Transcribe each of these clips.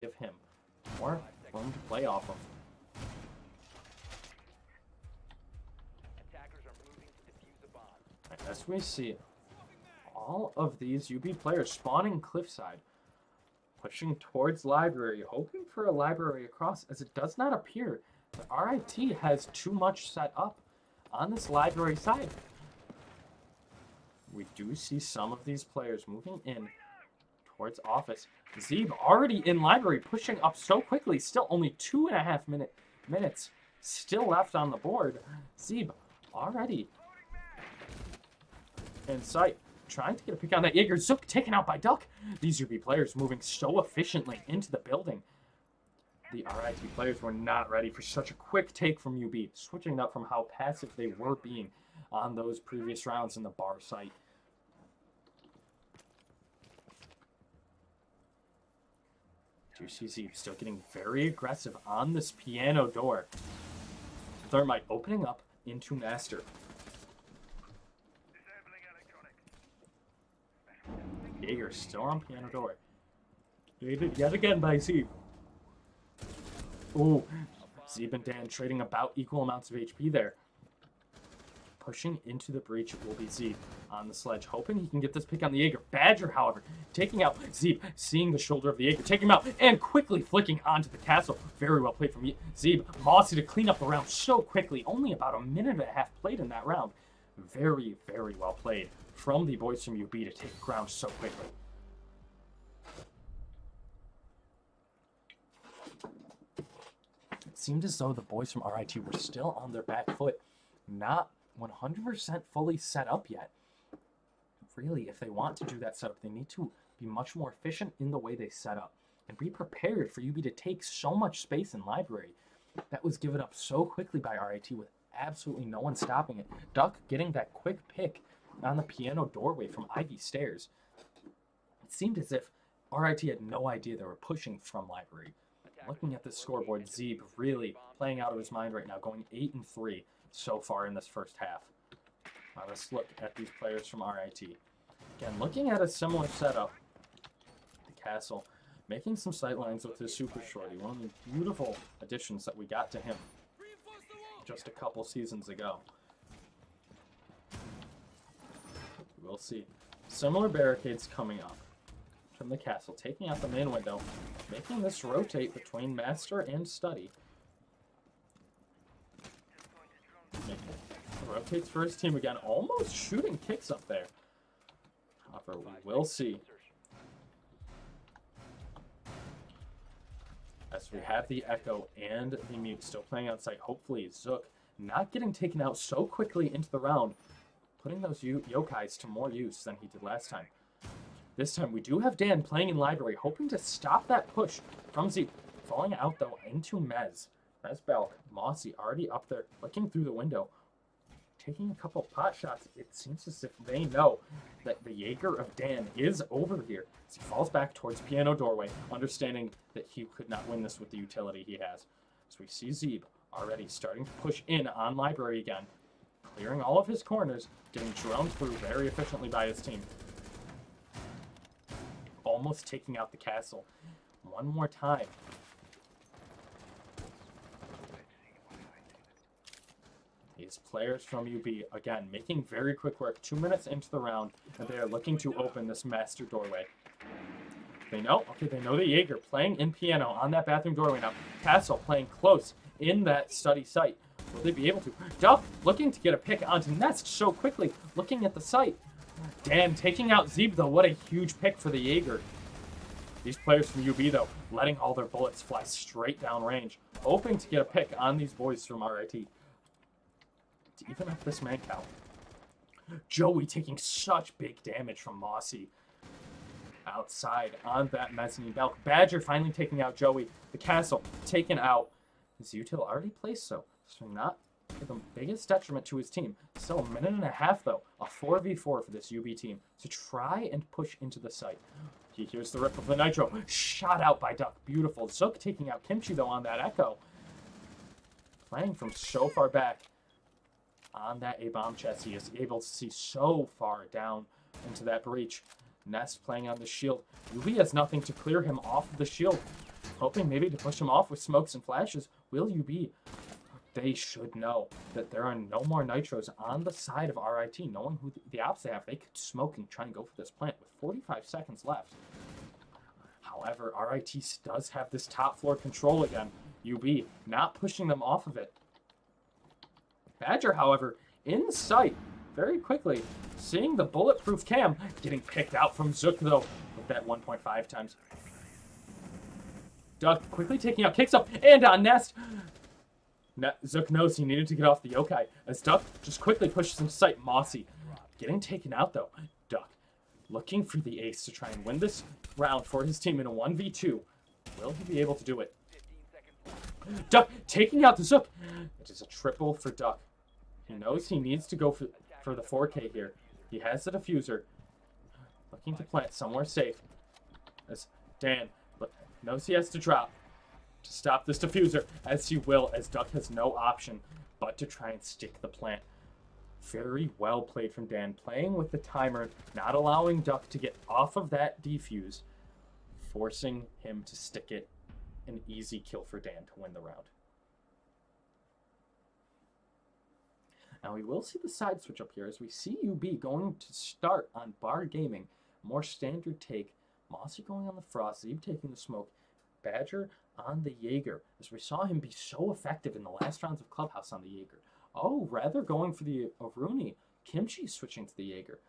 give him more room to play off of. Right, as we see, all of these UB players spawning cliffside, pushing towards library, hoping for a library across, as it does not appear that RIT has too much set up on this library side. We do see some of these players moving in towards office. Zeeb already in library, pushing up so quickly. Still only 2.5 minutes still left on the board. Zeeb already in sight, trying to get a pick on that Jaeger. Zook taken out by Duck. These UB players moving so efficiently into the building. The RIT players were not ready for such a quick take from UB, switching up from how passive they were being on those previous rounds in the bar site. Juicy Zeeb still getting very aggressive on this piano door. Thermite opening up into Master. Jaeger still on piano door. Aided yet again by Zeeb. Ooh, Zeeb and Dan trading about equal amounts of HP there. Pushing into the breach will be Zeeb on the sledge, hoping he can get this pick on the Jaeger. Badger, however, taking out Zeeb, seeing the shoulder of the Jaeger, taking him out, and quickly flicking onto the castle. Very well played from Zeeb. Mossy to clean up the round so quickly. Only about a minute and a half played in that round. Very, very well played from the boys from UB to take ground so quickly. It seemed as though the boys from RIT were still on their back foot, not 100% fully set up yet. Really, if they want to do that setup, they need to be much more efficient in the way they set up and be prepared for UB to take so much space in library. That was given up so quickly by RIT with absolutely no one stopping it. Duck getting that quick pick on the piano doorway from Ivy Stairs. It seemed as if RIT had no idea they were pushing from library. Looking at this scoreboard, Zeeb really playing out of his mind right now, going 8-3 so far in this first half. Let's look at these players from RIT. Again, looking at a similar setup. The Castle making some sightlines with his Super Shorty, one of the beautiful additions that we got to him just a couple seasons ago. We'll see. Similar barricades coming up from the Castle, taking out the main window, making this rotate between Master and Study. Rotates for his team again, almost shooting kicks up there. However, we will see. As we have the Echo and the Mute still playing outside, hopefully Zook not getting taken out so quickly into the round, putting those yokais to more use than he did last time. This time we do have Dan playing in library, hoping to stop that push from Zeep. Falling out though into Mez. Mez Belk, Mossy already up there, looking through the window. Taking a couple pot shots, it seems as if they know that the Jaeger of Dan is over here. As he falls back towards piano doorway, understanding that he could not win this with the utility he has. So we see Zeeb already starting to push in on library again, clearing all of his corners, getting droned through very efficiently by his team. Almost taking out the castle. One more time. These players from UB, again, making very quick work. 2 minutes into the round, and they are looking to open this master doorway. They know, okay, they know the Jaeger playing in piano on that bathroom doorway now. Castle playing close in that study site. Will they be able to? Duff looking to get a pick onto Nest so quickly, looking at the site. Dan taking out Zeeb, though. What a huge pick for the Jaeger. These players from UB, though, letting all their bullets fly straight down range, hoping to get a pick on these boys from RIT. To even up this man count. Joey taking such big damage from Mossy outside on that mezzanine belt. Badger finally taking out Joey. The Castle taken out. His util already placed so not the biggest detriment to his team. Still a minute and a half, though. A 4v4 for this UB team to try and push into the site. He hears the rip of the Nitro. Shot out by Duck. Beautiful. Zook taking out Kimchi, though, on that Echo. Playing from so far back on that A-bomb chest. He is able to see so far down into that breach. Nest playing on the shield. UB has nothing to clear him off of the shield. hoping maybe to push him off with smokes and flashes. Will you be? They should know that there are no more nitros on the side of RIT, knowing who the ops they have. They could smoke and try and go for this plant with 45 seconds left. However, RIT does have this top floor control again. UB not pushing them off of it. Badger, however, in sight very quickly, seeing the bulletproof cam, getting picked out from Zook though with that 1.5 times. Duck quickly taking out kicks up and on Nest. Zook knows he needed to get off the yokai as Duck just quickly pushes him to sight. Mossy getting taken out though. Duck looking for the ace to try and win this round for his team in a 1v2. Will he be able to do it? Duck taking out the Zook. It is a triple for Duck. He knows he needs to go for the 4K here. He has the diffuser. Looking to plant somewhere safe. As Dan knows he has to drop to stop this diffuser, as he will, as Duck has no option but to try and stick the plant. Very well played from Dan, playing with the timer, not allowing Duck to get off of that defuse, forcing him to stick it. An easy kill for Dan to win the round. Now we will see the side switch up here as we see UB going to start on Bar Gaming. More standard take. Mossy going on the Frost, Zeeb taking the smoke, Badger on the Jaeger, as we saw him be so effective in the last rounds of Clubhouse on the Jaeger. Oh, rather going for the Aruni. Kimchi switching to the Jaeger.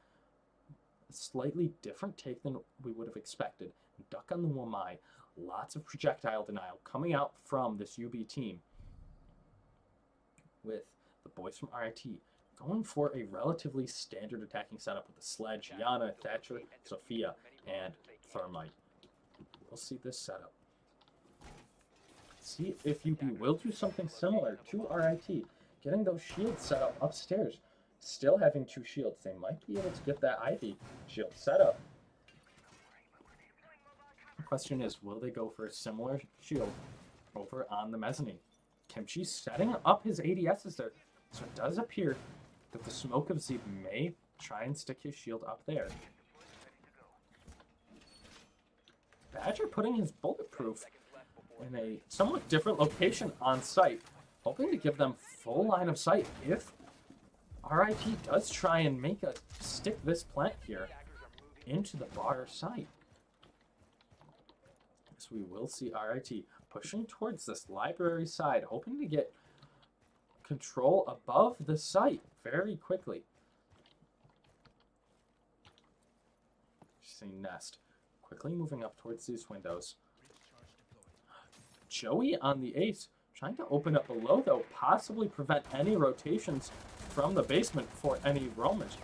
A slightly different take than we would have expected. Duck on the Wamai. Lots of projectile denial coming out from this UB team. With the boys from RIT going for a relatively standard attacking setup with the Sledge, Yana, Thatcher, Sophia, and Thermite. We'll see this setup. See if UB will do something similar to RIT. Getting those shields set up upstairs. Still having 2 shields. They might be able to get that Ivy shield set up. The question is, will they go for a similar shield over on the mezzanine? Kimchi setting up his ADSs there. So it does appear that the smoke of Zeeb may try and stick his shield up there. Badger putting his bulletproof in a somewhat different location on site, hoping to give them full line of sight if RIT does try and stick this plant here into the bar site. So we will see RIT pushing towards this library side, hoping to get control above the site very quickly. See Nest quickly moving up towards these windows. Joey on the ace, trying to open up below though, possibly prevent any rotations from the basement for any roamers.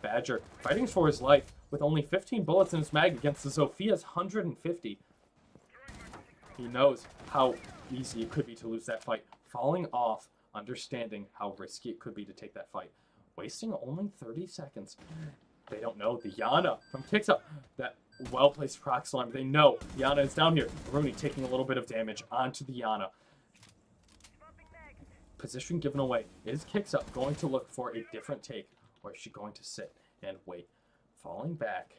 Badger fighting for his life with only 15 bullets in his mag against the Sophia's 150. He knows how easy it could be to lose that fight. Falling off, understanding how risky it could be to take that fight. Wasting only 30 seconds. They don't know the Yana from kicks up. That well-placed prox alarm. They know Yana is down here. Rooney taking a little bit of damage onto the Yana. Position given away. Is kicks up going to look for a different take? Or is she going to sit and wait? Falling back.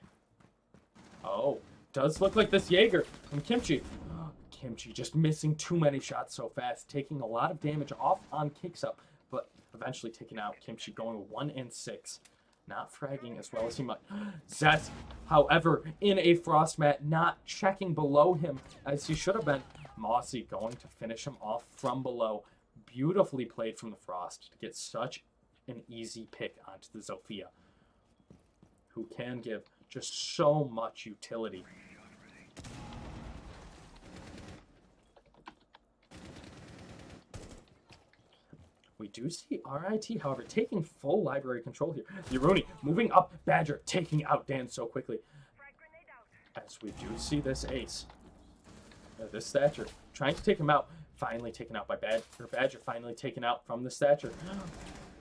Oh, does look like this Jaeger from Kimchi. Kimchi just missing too many shots so fast, taking a lot of damage off on kicks up, but eventually taking out. Kimchi going 1 and 6. Not fragging as well as he might. Zest, however, in a frost mat, not checking below him as he should have been. Mossy going to finish him off from below. Beautifully played from the Frost to get such an easy pick onto the Sophia, who can give just so much utility. We do see RIT, however, taking full library control here. Yuruni moving up, Badger taking out Dan so quickly. As we do see this ace. This Thatcher trying to take him out. Finally taken out by Badger, finally taken out from the Thatcher.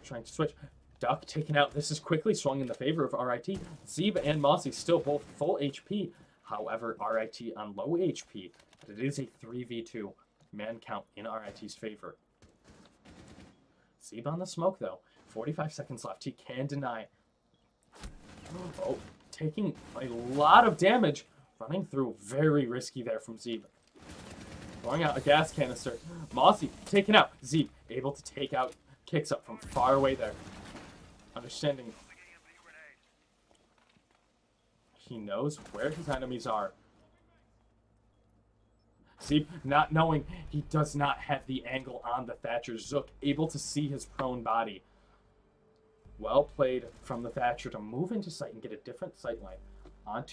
Trying to switch. Duck taken out. This is quickly swung in the favor of RIT. Zeeb and Mossy still both full HP. However, RIT on low HP. But it is a 3v2 man count in RIT's favor. Zeeb on the smoke, though. 45 seconds left. He can deny. Oh, taking a lot of damage. Running through. Very risky there from Zeeb. throwing out a gas canister. Mossy taken out. Z able to take out, kicks up from far away there. Understanding. He knows where his enemies are. See, not knowing he does not have the angle on the Thatcher. Zook able to see his prone body. Well played from the Thatcher to move into sight and get a different sight line onto